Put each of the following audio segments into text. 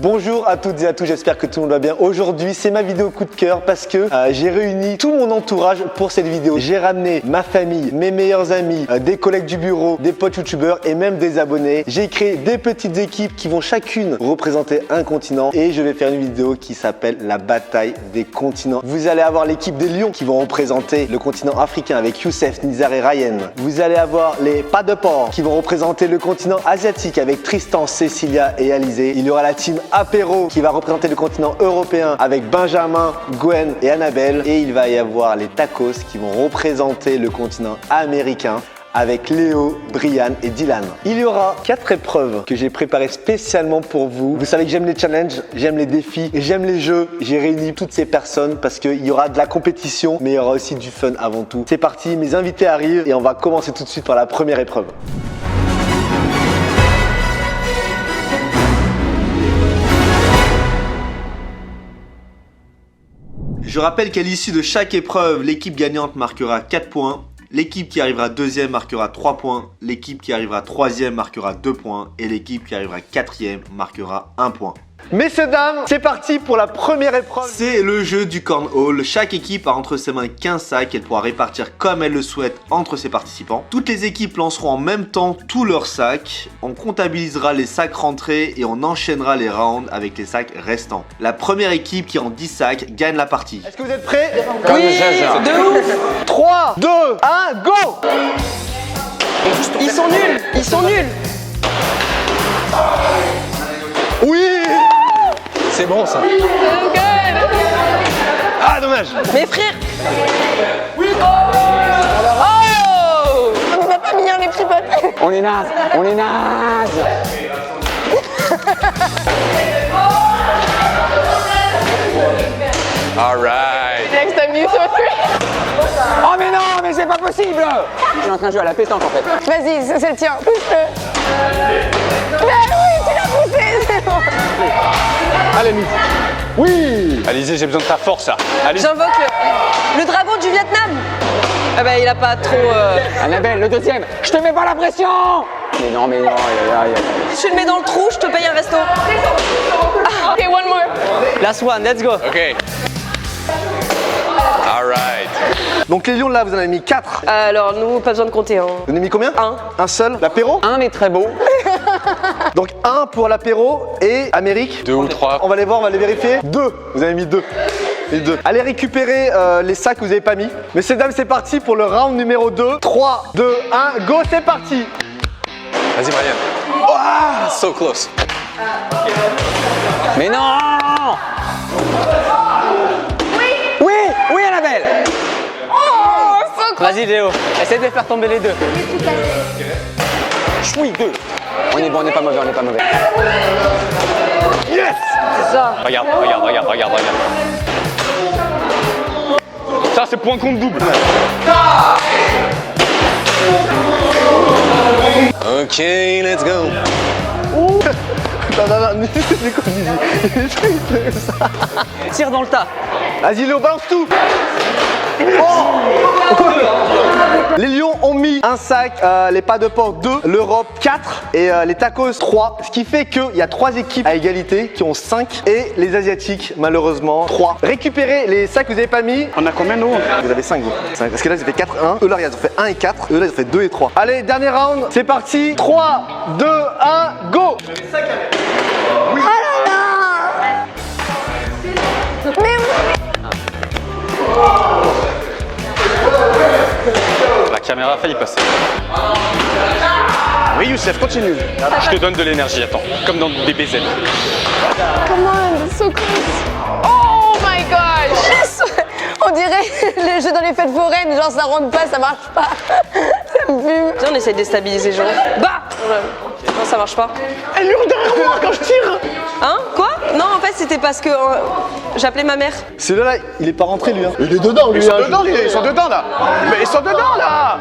Bonjour à toutes et à tous, j'espère que tout le monde va bien. Aujourd'hui, c'est ma vidéo coup de cœur parce que j'ai réuni tout mon entourage pour cette vidéo. J'ai ramené ma famille, mes meilleurs amis, des collègues du bureau, des potes youtubeurs et même des abonnés. J'ai créé des petites équipes qui vont chacune représenter un continent et je vais faire une vidéo qui s'appelle la bataille des continents. Vous allez avoir l'équipe des Lions qui vont représenter le continent africain avec Youssef, Nizar et Ryan. Vous allez avoir les Pas de Porc qui vont représenter le continent asiatique avec Tristan, Cécilia et Alizé. Il y aura la team Apéro qui va représenter le continent européen avec Benjamin, Gwen et Annabelle. Et il va y avoir les Tacos qui vont représenter le continent américain avec Léo, Brian et Dylan. Il y aura 4 épreuves que j'ai préparées spécialement pour vous. Vous savez que j'aime les challenges, j'aime les défis, j'aime les jeux. J'ai réuni toutes ces personnes parce qu'il y aura de la compétition, mais il y aura aussi du fun avant tout. C'est parti, mes invités arrivent et on va commencer tout de suite par la première épreuve. Je rappelle qu'à l'issue de chaque épreuve, l'équipe gagnante marquera 4 points. L'équipe qui arrivera deuxième marquera 3 points. L'équipe qui arrivera troisième marquera 2 points. Et l'équipe qui arrivera quatrième marquera 1 point. Messieurs, dames, c'est parti pour la première épreuve. C'est le jeu du cornhole. Chaque équipe a entre ses mains 15 sacs. Elle pourra répartir comme elle le souhaite entre ses participants. Toutes les équipes lanceront en même temps tous leurs sacs. On comptabilisera les sacs rentrés et on enchaînera les rounds avec les sacs restants. La première équipe qui en 10 sacs gagne la partie. Est-ce que vous êtes prêts? Oui, de ouf. 3, 2, 1, go! Ils sont nuls, ils sont nuls. Oui! C'est bon ça. Ah, dommage! Mes frères. Oui. Oh! On m'a pas mis un les petits potes. On est naze, on est naze. Alright. Next time you saw three. Oh mais non, mais c'est pas possible. Je suis en train de jouer à la pétanque en fait. Vas-y, c'est le tien. Pousse-le. Mais oui, tu l'as poussé, c'est bon. Allez, Miss. Oui. Alizé, j'ai besoin de ta force là. Allez. J'invoque le dragon du Vietnam. Ah bah il a pas trop... Annabelle, le deuxième. Je te mets pas la pression. Mais non, aïe, aïe, aïe. Si tu le mets dans le trou, je te paye un resto. Ah, ok, one more. Last one, let's go. Ok. Alright. Donc les lions là, vous en avez mis 4. Alors nous, pas besoin de compter. Hein. Vous en avez mis combien? Un seul. L'apéro? Un est très beau. Donc 1 pour l'apéro et Amérique. 2 ou 3. On va les voir, on va les vérifier. 2. Vous avez mis 2. Les 2. Allez récupérer les sacs que vous avez pas mis. Messieurs, dames, c'est parti pour le round numéro 2. 3, 2, 1, go, c'est parti. Vas-y, Brian. Oh, so close. Mais non. Oui, Annabelle. Vas-y Léo, essaie de les faire tomber les deux. Chouï, 2. On est bon, on n'est pas mauvais, on n'est pas mauvais. Yes. C'est ça. Regarde. Ça, c'est point contre double. Ok, let's go. Non, c'est quoi ça? Tire dans le tas. Vas-y Léo, balance tout. Les lions ont mis un sac, les Pas de Porc 2, l'Europe 4 et les Tacos 3. Ce qui fait qu'il y a 3 équipes à égalité qui ont 5 et les Asiatiques malheureusement 3. Récupérez les sacs que vous n'avez pas mis. On a combien nous? Vous avez 5 vous. Parce que là ils ont fait 4-1. Eux là ils ont fait 1 et 4. Eux là ils ont fait 2 et 3. Allez, dernier round, c'est parti. 3, 2, 1, go. Oui. Oh là là. Mais La caméra a failli passer. Oui Youssef, continue. Je te donne de l'énergie, attends. Comme dans des BZ. come on, so close. Oh my gosh. On dirait les jeux dans les fêtes foraines, genre ça rentre pas, ça marche pas. Ça me fume. Viens, on essaie de déstabiliser les gens. Bah. Non, ça marche pas. Elle hurle derrière moi quand je tire. Hein? Quoi? Non, en fait, c'était parce que j'appelais ma mère. Celui-là, il est pas rentré lui. Hein. Il est dedans, lui. Ils sont dedans là. Mais ils sont dedans là.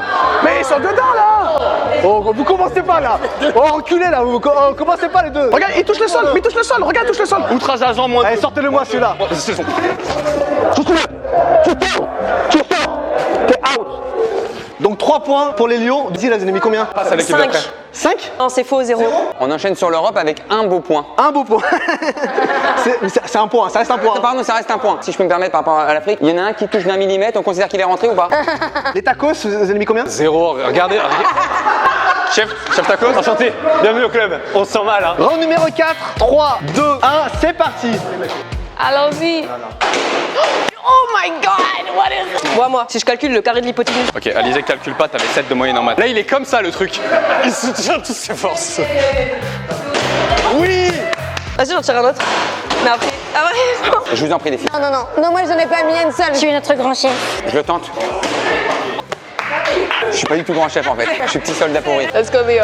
Oh, vous commencez pas là. Oh, reculez là, vous commencez pas les deux. Regarde, il touche le sol, regarde, il touche le sol. Outrage agent, moins. Allez, sortez-le-moi celui-là. C'est bon. Touche-le. Tu sors. T'es out. Donc 3 points pour les Lions. Dis là, vous avez mis combien? Passe à l'équipe 5. d'après. 5? Non, c'est faux, 0. On enchaîne sur l'Europe avec un beau point. Un beau point. C'est un point, ça reste un point. Pardon, ça reste un point. Si je peux me permettre par rapport à l'Afrique, il y en a un qui touche d'1 millimètre, on considère qu'il est rentré ou pas? Les tacos, vous avez mis combien? 0, regardez. Chef Tacos, enchanté. Bienvenue au club. On se sent mal, hein. Round numéro 4, 3, 2, 1, c'est parti. Allons-y. Oh my god, what is... Moi, si je calcule le carré de l'hypoténuse. Ok, Alizé, calcule pas, t'avais 7 de moyenne en maths. Là, il est comme ça, le truc. Il soutient toutes ses forces. Oui. Vas-y, j'en tire un autre. Mais après... Ah ouais, non. Je vous en prie, les filles. Non, moi je n'en ai pas mis une seule. Je suis notre grand chef. Je le tente. Je suis pas du tout grand chef en fait. Je suis petit soldat pourri. Let's go, Léo.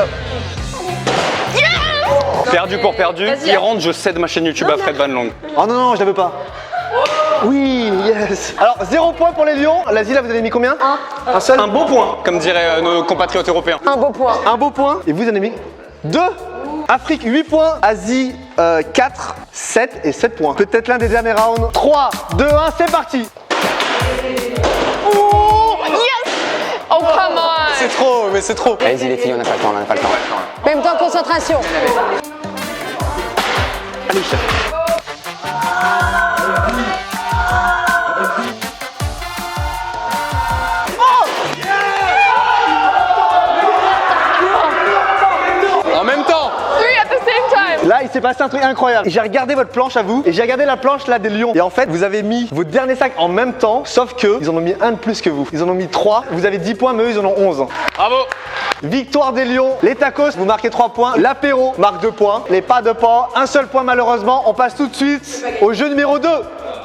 Perdu pour perdu. Il rentre, je cède ma chaîne YouTube à Fred Van Long. Oh non, non, je la veux pas. Oui, yes. Alors, 0 point pour les Lions. L'Asie, là, vous avez mis combien? Un seul? Un beau point, comme diraient nos compatriotes européens. Un beau point. Un beau point. Et vous en avez mis 2. Afrique, 8 points. Asie, 4, 7 et 7 points. Peut-être l'un des derniers rounds. 3, 2, 1, c'est parti. Oh, yes. Oh, come on. C'est trop, mais c'est trop. Allez-y les filles, on n'a pas le temps, on n'a pas le temps. Même temps, concentration. Allez, chef. En même temps. Là, il s'est passé un truc incroyable. J'ai regardé votre planche à vous et j'ai regardé la planche là des Lions. Et en fait, vous avez mis vos derniers sacs en même temps, sauf que ils en ont mis un de plus que vous. Ils en ont mis 3. Vous avez 10 points, mais eux, ils en ont 11. Bravo. Victoire des Lions. Les tacos, vous marquez 3 points. L'apéro marque 2 points. Les pas de porc, un seul point malheureusement. On passe tout de suite au jeu numéro 2.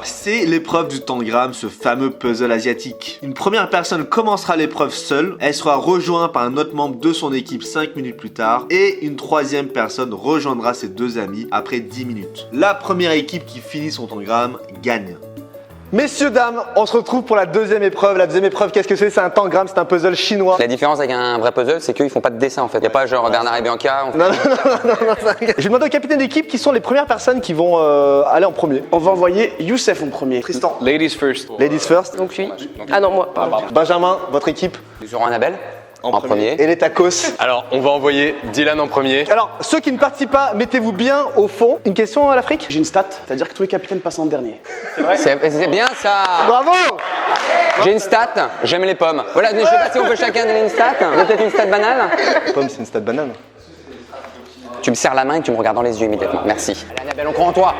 C'est l'épreuve du tangram, ce fameux puzzle asiatique. Une première personne commencera l'épreuve seule, elle sera rejointe par un autre membre de son équipe 5 minutes plus tard, et une troisième personne rejoindra ses 2 amis après 10 minutes. La première équipe qui finit son tangram gagne. Messieurs, dames, on se retrouve pour la deuxième épreuve. La deuxième épreuve, qu'est-ce que c'est? C'est un tangram, c'est un puzzle chinois. La différence avec un vrai puzzle, c'est qu'ils font pas de dessin en fait. Y a pas genre Bernard et Bianca. Non, je vais demander au capitaine d'équipe qui sont les premières personnes qui vont aller en premier. On va envoyer Youssef en premier. Tristan. Ladies first. Ladies first. Donc lui. Ah non, moi. Benjamin, votre équipe. Ils auront Annabelle en premier. Et les tacos. Alors, on va envoyer Dylan en premier. Alors, ceux qui ne participent pas, mettez-vous bien au fond. Une question à l'Afrique? J'ai une stat, c'est-à-dire que tous les capitaines passent en dernier. C'est bien ça. Bravo! J'ai une stat, j'aime les pommes. Voilà, je sais pas si on peut chacun donner une stat. Vous avez peut-être une stat banale? Pomme, c'est une stat banane. Tu me serres la main et tu me regardes dans les yeux immédiatement. Merci. Annabelle, on croit en toi.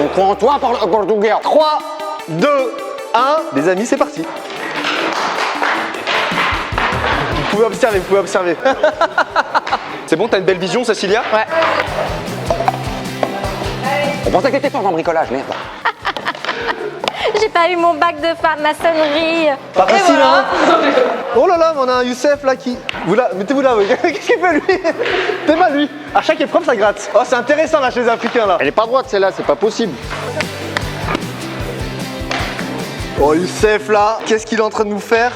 On croit en toi, Portugais. 3, 2, 1. Les amis, c'est parti. Vous pouvez observer, vous pouvez observer. C'est bon, t'as une belle vision, Cécilia? Ouais. On pensait que t'étais fort en bricolage, merde. J'ai pas eu mon bac de maçonnerie. Pas facile, hein? Oh là là, on a un Youssef là qui... Vous là, mettez-vous là, oui. Qu'est-ce qu'il fait lui? T'es mal lui. À chaque épreuve, ça gratte. Oh, c'est intéressant là chez les Africains là. Elle est pas droite celle-là, c'est pas possible. Oh, Youssef là, qu'est-ce qu'il est en train de nous faire?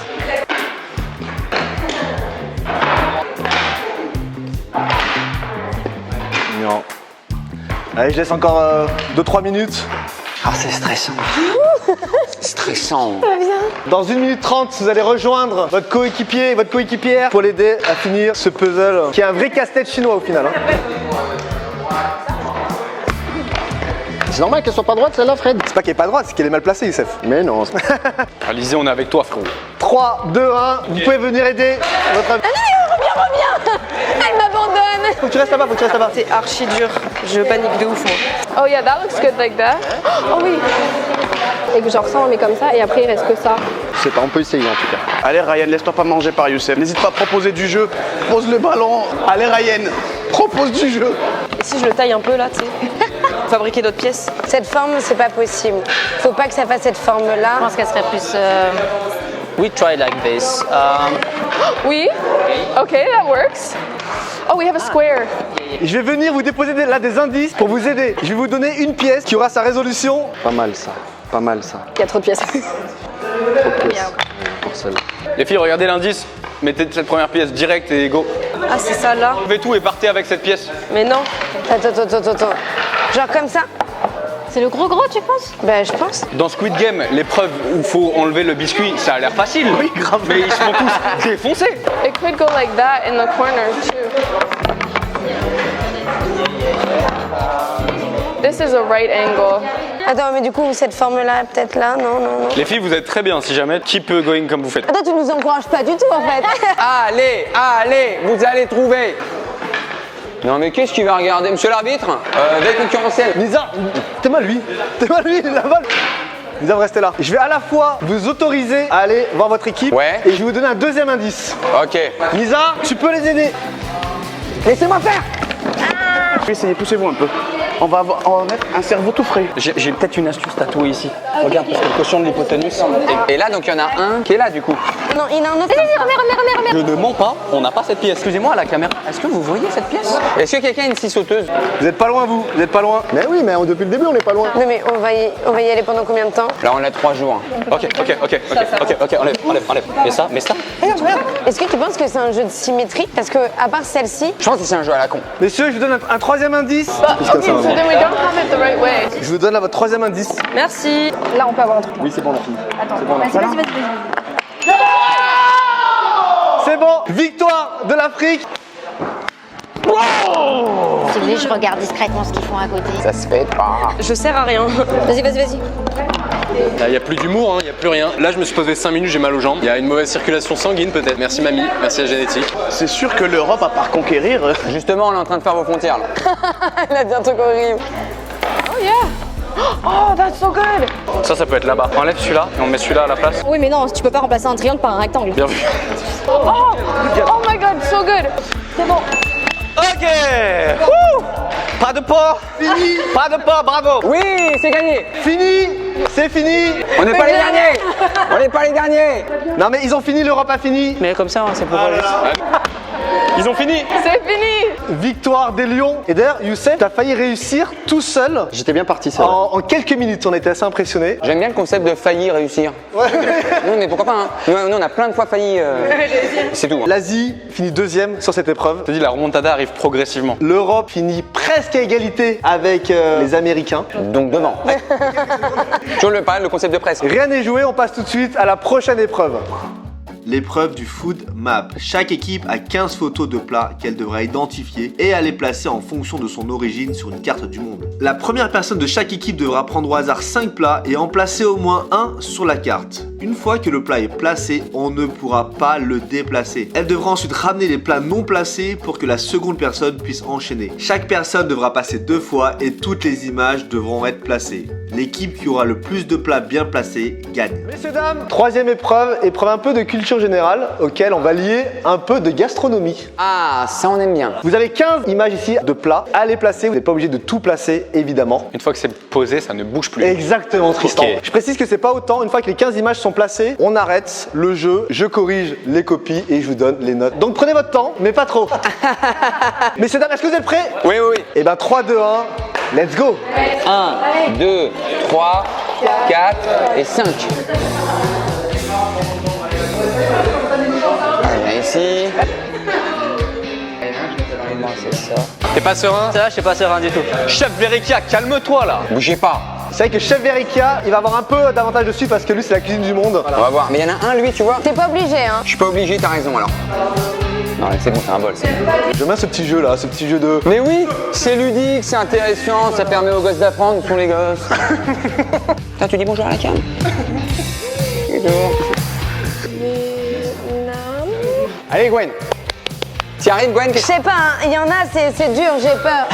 Non. Allez, je laisse encore 2-3 minutes. Ah, c'est stressant. Stressant. Dans 1 minute 30, vous allez rejoindre votre coéquipier et votre coéquipière pour l'aider à finir ce puzzle qui est un vrai casse-tête chinois au final. C'est normal qu'elle soit pas droite celle-là, Fred. C'est pas qu'elle est pas droite, c'est qu'elle est mal placée, Youssef. Mais non. Alizé, on est avec toi, frérot. 3, 2, 1, vous pouvez venir aider votre ami. Reviens. Elle m'abandonne. Faut que tu restes là-bas, faut que tu restes là-bas. C'est archi dur. Je panique de ouf, moi. Oh yeah, that looks good like that. Oh oui. Et que genre ça, on met comme ça et après il reste que ça. Je sais pas, on peut essayer en tout cas. Allez Ryan, laisse-toi pas manger par Youssef. N'hésite pas à proposer du jeu. Pose le ballon. Allez Ryan, propose du jeu. Et si je le taille un peu là, tu sais, fabriquer d'autres pièces. Cette forme, c'est pas possible. Faut pas que ça fasse cette forme-là. Je pense qu'elle serait plus. We try like this. Oui. Okay, that works. Oh, we have a square. Je vais venir vous déposer là des indices pour vous aider. Je vais vous donner une pièce qui aura sa résolution. Pas mal ça. Pas mal ça. Il y a trop de pièces. Pour celle-là. Les filles, regardez l'indice. Mettez cette première pièce direct et go. Ah, c'est ça là. Levez tout et partez avec cette pièce. Mais non. Attends. Genre comme ça? C'est le gros tu penses? Bah, je pense. Dans Squid Game, l'épreuve où il faut enlever le biscuit, ça a l'air facile. Oui, grave. Mais ils se font tous défoncer. It could go like that in the corner too. This is a right angle. Attends, mais du coup, cette forme-là, peut-être là, non. Les filles, vous êtes très bien si jamais. Keep going comme vous faites. Attends, tu nous encourages pas du tout, en fait. Allez, vous allez trouver. Non mais qu'est-ce qu'il va regarder, monsieur l'arbitre? Veille concurrentielle. Nizar, t'es mal lui, là-bas. Nizar, restez là. Je vais à la fois vous autoriser à aller voir votre équipe et je vais vous donner un deuxième indice. Ok. Nizar, tu peux les aider. Laissez-moi faire. Essayez, poussez-vous un peu. On va mettre un cerveau tout frais. J'ai peut-être une astuce tatouée ici. Regarde, parce que le caution de l'hypoténuse. Et là, donc il y en a un qui est là du coup. Non, il y en a un autre. Remets. Je ne mens pas, on n'a pas cette pièce. Excusez-moi à la caméra, est-ce que vous voyez cette pièce? Est-ce que quelqu'un a une scie sauteuse? Vous êtes pas loin, vous êtes pas loin. Mais oui, mais depuis le début, on n'est pas loin. Non, mais on va y aller pendant combien de temps? Là, on a 3 jours. Ok, enlève. Mais ça. Est-ce que tu penses que c'est un jeu de symétrie? Parce que, à part celle-ci, Je pense que c'est un jeu à la con. Messieurs, je vous donne un troisième indice. Okay, so then we don't have it the right way. Je vous donne là votre troisième indice. Merci. Là, on peut avoir un truc. Oui, c'est bon, la fille. Vas-y. C'est bon, victoire de l'Afrique. Si vous voulez, je regarde discrètement ce qu'ils font à côté. Ça se fait pas. Je sers à rien. vas-y. Il n'y a plus d'humour, il n'y a plus rien. Là, je me suis posé 5 minutes, j'ai mal aux jambes. Il y a une mauvaise circulation sanguine peut-être. Merci mamie, merci à Génétique. C'est sûr que l'Europe, à part conquérir, Justement, on est en train de faire vos frontières là. Elle a dit un truc horrible. Oh yeah. Oh, that's so good. Ça peut être là-bas. Enlève celui-là et on met celui-là à la place. Oui, mais non, tu peux pas remplacer un triangle par un rectangle. Bien vu. Oh my god, so good. C'est bon. Ok. Pas de pas. Fini. Pas de pas, bravo. Oui, c'est gagné. Fini. C'est fini. On n'est pas les derniers. On n'est pas les derniers. Non mais ils ont fini, l'Europe a fini. Mais comme ça, c'est pour Ils ont fini. C'est fini. Victoire des Lions. Et d'ailleurs, Youssef, t'as failli réussir tout seul. J'étais bien parti, c'est vrai. En quelques minutes, on était assez impressionnés. J'aime bien le concept de failli réussir. Non, mais pourquoi pas, hein. Nous, on a plein de fois failli. C'est tout. Hein. L'Asie finit deuxième sur cette épreuve. Je te dis, la remontada arrive progressivement. L'Europe finit presque à égalité avec les Américains. Donc devant. Toujours le concept de presse. Rien n'est joué, on passe tout de suite à la prochaine épreuve. L'épreuve du food map. Chaque équipe a 15 photos de plats qu'elle devra identifier et à les placer en fonction de son origine sur une carte du monde. La première personne de chaque équipe devra prendre au hasard 5 plats et en placer au moins un sur la carte. Une fois que le plat est placé, on ne pourra pas le déplacer. Elle devra ensuite ramener les plats non placés pour que la seconde personne puisse enchaîner. Chaque personne devra passer 2 fois et toutes les images devront être placées. L'équipe qui aura le plus de plats bien placés gagne. Messieurs, dames, troisième épreuve, épreuve un peu de culture générale auquel on va lier un peu de gastronomie. Ah, ça on aime bien. Vous avez 15 images ici de plats à les placer, vous n'êtes pas obligé de tout placer évidemment. Une fois que c'est posé, ça ne bouge plus. Exactement Tristan. Ok. Je précise que c'est pas autant, une fois que les 15 images sont placées, on arrête le jeu, je corrige les copies et je vous donne les notes. Donc prenez votre temps, mais pas trop. Messieurs, dames, est-ce que vous êtes prêts? Oui. Eh ben 3, 2, 1, let's go. 1, 2, 3, 4 et 5. Allez, ici. C'est ça. T'es pas serein? Ça, je suis pas serein du tout. Chef Verikia, calme-toi là. Bougez pas. C'est vrai que Chef Verikia, il va avoir un peu d'avantage dessus parce que lui c'est la cuisine du monde. On va voir. Mais il y en a un, lui, tu vois. T'es pas obligé, hein. Je suis pas obligé, t'as raison alors. Non, c'est bon, c'est un bol. J'aime bien ce petit jeu là, ce petit jeu de... Mais oui, c'est ludique, c'est intéressant, ça permet aux gosses d'apprendre où sont les gosses. Putain, tu dis bonjour à la cam. Allez, Gwen. T'y arrives, Gwen? Je sais pas, hein, il y en a, c'est dur, j'ai peur.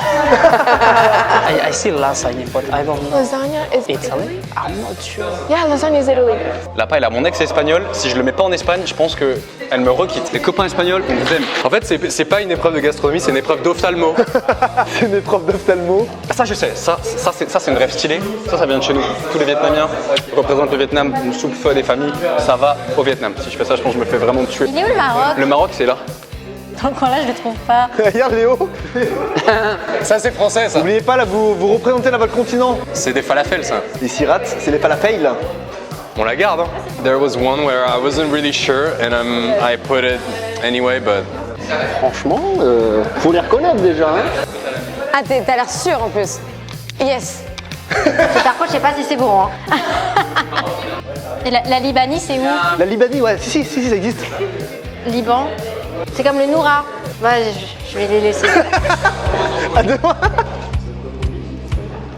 I see lasagna, but I don't know. Lasagna is Italy? I'm not sure. Yeah, lasagna is Italy. La paille a mon ex espagnol. Si je le mets pas en Espagne, je pense que elle me requitte. Les copains espagnols, on vous aime. En fait, c'est pas une épreuve de gastronomie, c'est une épreuve d'ophtalmo. C'est une épreuve d'ophtalmo. Ça, je sais. Ça c'est une rêve stylée. Ça vient de chez nous. Tous les Vietnamiens représentent le Vietnam, une soupe feu des familles. Ça va au Vietnam. Si je fais ça, je pense que je me fais vraiment tuer. Il est où le Maroc? Le Maroc, c'est là. Dans le coin là, je le trouve pas. Regarde Léo. Ça, c'est français, ça. N'oubliez pas là, vous représentez là votre continent. C'est des falafels, ça. Les sirats, c'est les falafels. On la garde, hein. There was one where I wasn't really sure and I put it anyway, but... Franchement, faut les reconnaître déjà. Hein. Ah, t'as l'air sûr en plus. Yes. Par contre, je sais pas si c'est bon. Hein. Et la Libanie, c'est où? La Libanie, ouais, si, ça existe. Liban. C'est comme le Noura. Ouais, je vais les laisser. À demain.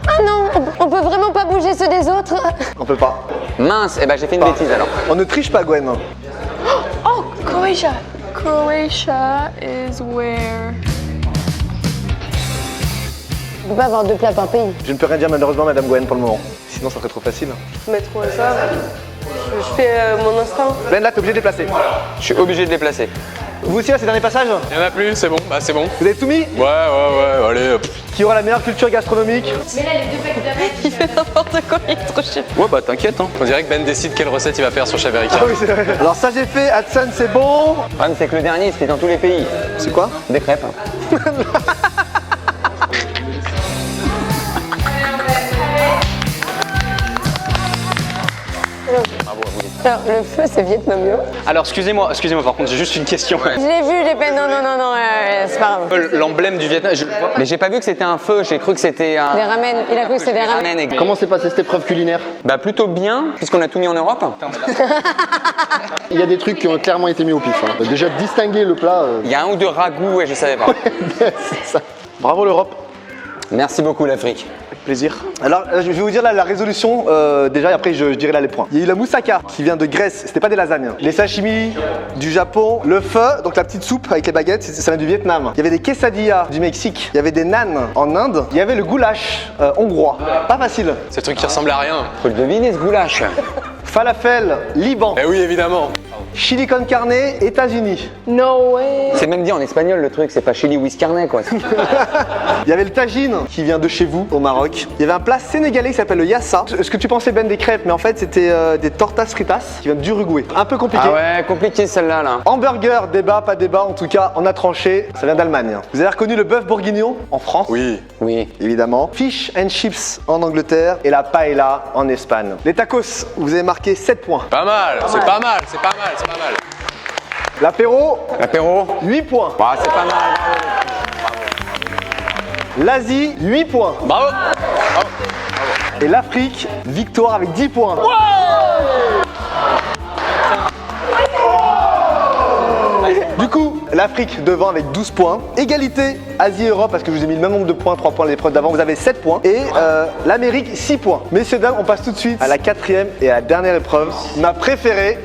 Ah non, on peut vraiment pas bouger ceux des autres. On peut pas. Mince, eh ben j'ai fait une bêtise alors. On ne triche pas, Gwen. Oh, Croatia. Croatia is where? On peut pas avoir deux plats par pays. Je ne peux rien dire malheureusement, Madame Gwen, pour le moment. Sinon, ça serait trop facile. Mettre au hasard. Je fais mon instinct. Ben là, t'es obligé de déplacer. Je suis obligé de déplacer. Vous aussi, là, c'est le dernier passage? Il y en a plus, c'est bon, bah c'est bon. Vous avez tout mis? Ouais, allez. Qui aura la meilleure culture gastronomique? Mais là, les deux paquets d'avec. Il fait n'importe quoi, il est trop chiant. Ouais, bah t'inquiète, hein. On dirait que Ben décide quelle recette il va faire sur Chaverica. Ah oui, c'est vrai. Alors ça, j'ai fait. Hudson, c'est bon. Le problème, c'est que le dernier, c'était dans tous les pays. C'est quoi? Des crêpes. Alors, le feu, c'est vietnamien. Alors, excusez-moi, par contre, j'ai juste une question. Je l'ai vu, j'ai fait non, c'est pas grave. L'emblème du Vietnam, je le vois. Mais j'ai pas vu que c'était un feu, j'ai cru que c'était un... Des ramen, il a cru que c'était des ramen. Comment s'est passée cette épreuve culinaire? Bah plutôt bien, puisqu'on a tout mis en Europe. Il y a des trucs qui ont clairement été mis au pif. Hein. Déjà, distinguer le plat. Il y a un ou deux ragoûts et je savais pas. C'est ça. Bravo l'Europe. Merci beaucoup l'Afrique. Plaisir. Alors, je vais vous dire là, la résolution, déjà, et après je dirai là les points. Il y a eu la moussaka, qui vient de Grèce, c'était pas des lasagnes. Les sashimi du Japon, le pho, donc la petite soupe avec les baguettes, ça vient du Vietnam. Il y avait des quesadillas du Mexique, il y avait des naans en Inde, il y avait le goulash hongrois. Pas facile. C'est le truc qui ressemble à rien. Faut le deviner ce goulash. Falafel, Liban. Eh oui, évidemment. Chili con carne, États-Unis. No way. C'est même dit en espagnol le truc, c'est pas chili whiscarnet quoi. Il y avait le tagine qui vient de chez vous au Maroc. Il y avait un plat sénégalais qui s'appelle le yassa. Ce que tu pensais Ben des crêpes, mais en fait c'était des tortas fritas qui viennent d'Uruguay. Un peu compliqué. Ah ouais, compliqué celle-là là. Hamburger, débat, pas débat, en tout cas on a tranché, ça vient d'Allemagne. Vous avez reconnu le bœuf bourguignon en France? Oui. Oui. Évidemment. Fish and chips en Angleterre et la paella en Espagne. Les tacos, vous avez marqué 7 points. Pas mal, c'est pas mal. L'apéro, 8 points. Bah c'est pas mal. L'Asie, 8 points. Bravo. Et l'Afrique, victoire avec 10 points. Du coup, l'Afrique devant avec 12 points. Égalité Asie-Europe, parce que je vous ai mis le même nombre de points, 3 points l'épreuve d'avant, vous avez 7 points. Et l'Amérique, 6 points. Messieurs, dames, on passe tout de suite à la 4e et à la dernière épreuve. Ma préférée,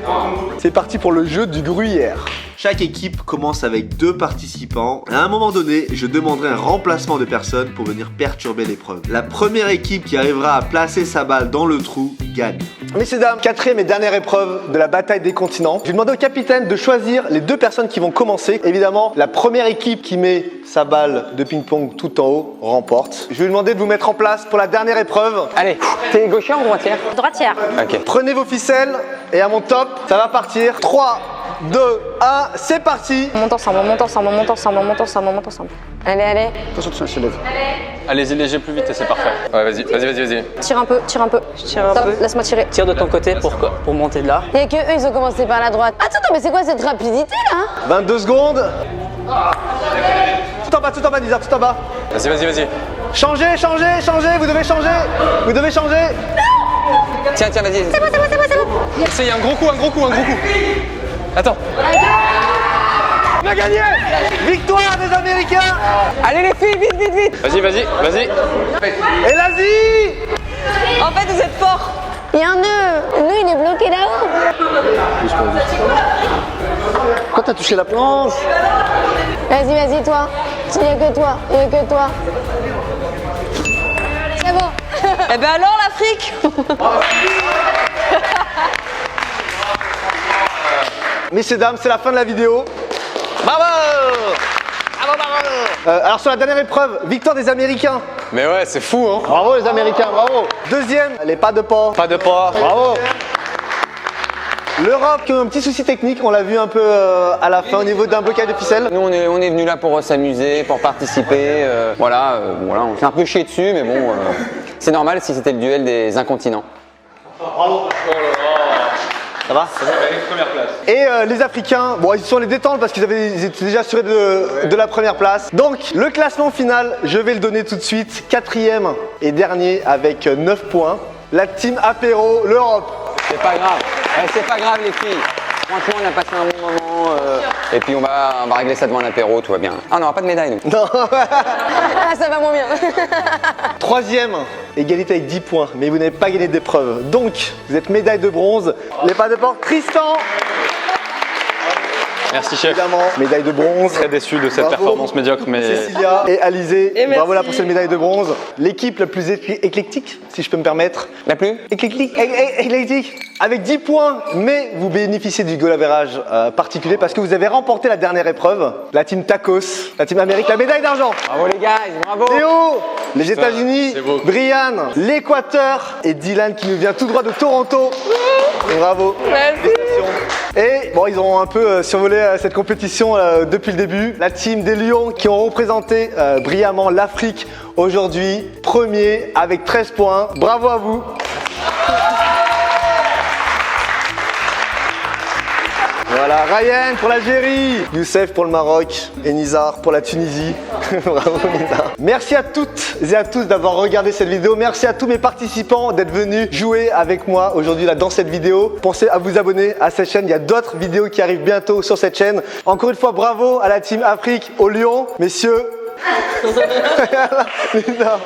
c'est parti pour le jeu du gruyère. Chaque équipe commence avec 2 participants. À un moment donné, je demanderai un remplacement de personne pour venir perturber l'épreuve. La première équipe qui arrivera à placer sa balle dans le trou gagne. Messieurs, dames, 4e et dernière épreuve de la bataille des continents. Je vais demander au capitaine de choisir les 2 personnes qui vont commencer. Évidemment, la première équipe qui met sa balle de ping-pong tout en haut remporte. Je vais lui demander de vous mettre en place pour la dernière épreuve. Allez, t'es gauchère ou droitière? Droitière. Ok. Prenez vos ficelles et à mon top, ça va partir. 3, 2, 1, c'est parti. On monte ensemble, on monte ensemble, on monte ensemble, on monte ensemble, on monte ensemble. Allez, allez. Attention, je te lève. Allez-y léger plus vite et c'est parfait. Ouais, vas-y. Tire un peu, tire un peu. Je tire un Stop, peu. laisse-moi tirer. Tire de ton côté pour monter de là. Il y a que eux, ils ont commencé par la droite. Attends, mais c'est quoi cette rapidité là? 22 secondes. Tout en bas, Lisa, tout en bas. Vas-y. Changez, vous devez changer. Tiens, vas-y. C'est bon. Il y a un gros coup. Attends. On a gagné. Victoire des Américains. Allez les filles, vite. Vas-y. Et l'Asie. En fait, vous êtes forts. Il y a un nœud. Le nœud, il est bloqué là-haut. Quand t'as touché la planche? Vas-y, toi. Il n'y a que toi. C'est bon. Eh ben alors, l'Afrique. Messieurs, dames, c'est la fin de la vidéo. Bravo. Alors sur la dernière épreuve, victoire des Américains. Mais ouais, c'est fou, hein. Bravo les Américains, bravo. Deuxième, les pas de porc. Pas de porc. Bravo. L'Europe qui a eu un petit souci technique, on l'a vu un peu à la fin au niveau d'un blocage de ficelle. Nous on est venus là pour s'amuser, pour participer. Voilà, on s'est un peu chié dessus, mais bon, c'est normal si c'était le duel des incontinents. Ça va? Première place. Et les Africains, bon, ils sont les détendre parce qu'ils étaient déjà assurés de la première place. Donc, le classement final, je vais le donner tout de suite. 4e et dernier avec 9 points. La team Apéro, l'Europe. C'est pas grave. C'est pas grave, les filles. Franchement, on a passé un bon moment. Et puis, on va régler ça devant l'apéro, tout va bien. Ah non, pas de médaille, nous. Non. Ah, ça va moins bien. 3e, égalité avec 10 points, mais vous n'avez pas gagné d'épreuve. Donc, vous êtes médaille de bronze. Les pas de porte, Tristan. Merci chef. Évidemment, médaille de bronze. Très déçu de cette Bravo. performance médiocre, mais Cécilia et Alizé, Et bravo là merci. pour cette médaille de bronze. L'équipe la plus éclectique, si je peux me permettre. La plus? Éclectique, éclectique, avec 10 points, mais vous bénéficiez du goal average particulier parce que vous avez remporté la dernière épreuve. La team Tacos, la team Amérique, la médaille d'argent. Bravo, les gars, bravo. Léo, les États-Unis, c'est beau. Brian, l'Équateur et Dylan qui nous vient tout droit de Toronto. Bravo. Merci. Et bon, ils ont un peu survolé cette compétition depuis le début. La team des Lions qui ont représenté brillamment l'Afrique aujourd'hui, premier avec 13 points. Bravo à vous. Voilà, Ryan pour l'Algérie, Youssef pour le Maroc et Nizar pour la Tunisie. Bravo Nizar. Merci à toutes et à tous d'avoir regardé cette vidéo. Merci à tous mes participants d'être venus jouer avec moi aujourd'hui là dans cette vidéo. Pensez à vous abonner à cette chaîne. Il y a d'autres vidéos qui arrivent bientôt sur cette chaîne. Encore une fois, bravo à la team Afrique, au Lyon, messieurs. Nizar.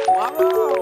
Bravo.